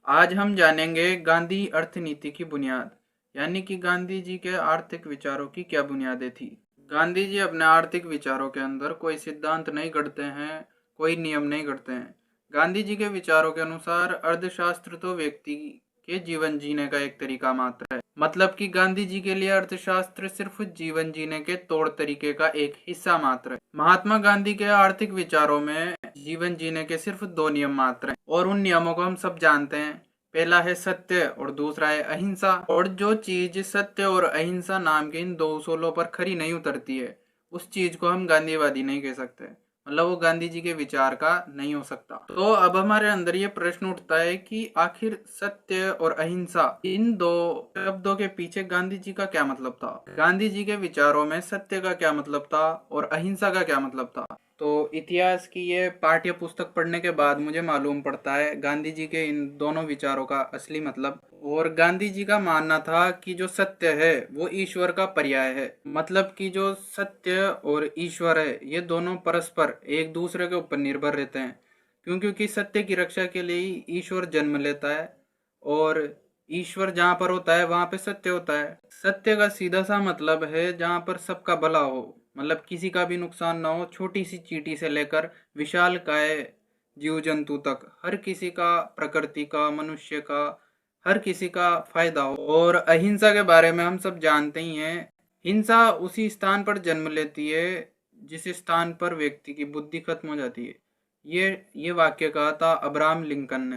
आज हम जानेंगे गांधी अर्थनीति की बुनियाद, यानी कि गांधी जी के आर्थिक विचारों की क्या बुनियादें थी। गांधी जी अपने आर्थिक विचारों के अंदर कोई सिद्धांत नहीं गढ़ते हैं, कोई नियम नहीं गढ़ते हैं। गांधी जी के विचारों के अनुसार अर्थशास्त्र तो व्यक्ति के जीवन जीने का एक तरीका मात्र है। मतलब कि गांधी जी के लिए अर्थशास्त्र सिर्फ जीवन जीने के तौर तरीके का एक हिस्सा मात्र है। महात्मा गांधी के आर्थिक विचारों में जीवन जीने के सिर्फ दो नियम मात्र हैं और उन नियमों को हम सब जानते हैं। पहला है सत्य और दूसरा है अहिंसा। और जो चीज सत्य और अहिंसा नाम के इन दो उसूलों पर खरी नहीं उतरती है, उस चीज को हम गांधीवादी नहीं कह सकते। मतलब वो गांधी जी के विचार का नहीं हो सकता। तो अब हमारे अंदर ये प्रश्न उठता है कि आखिर सत्य और अहिंसा इन दो शब्दों के पीछे गांधी जी का क्या मतलब था। गांधी जी के विचारों में सत्य का क्या मतलब था और अहिंसा का क्या मतलब था। तो इतिहास की ये पाठ्य पुस्तक पढ़ने के बाद मुझे मालूम पड़ता है गांधी जी के इन दोनों विचारों का असली मतलब। और गांधी जी का मानना था कि जो सत्य है वो ईश्वर का पर्याय है। मतलब कि जो सत्य और ईश्वर है ये दोनों परस्पर एक दूसरे के ऊपर निर्भर रहते हैं। क्योंकि सत्य की रक्षा के लिए ही ईश्वर जन्म लेता है और ईश्वर जहाँ पर होता है वहां पे सत्य होता है। सत्य का सीधा सा मतलब है जहाँ पर सबका भला हो, मतलब किसी का भी नुकसान ना हो। छोटी सी चींटी से लेकर विशाल काय जीव जंतु तक हर किसी का, प्रकृति का, मनुष्य का, हर किसी का फायदा हो। और अहिंसा के बारे में हम सब जानते ही हैं। हिंसा उसी स्थान पर जन्म लेती है जिस स्थान पर व्यक्ति की बुद्धि खत्म हो जाती है। ये वाक्य कहा था अब्राहम लिंकन ने।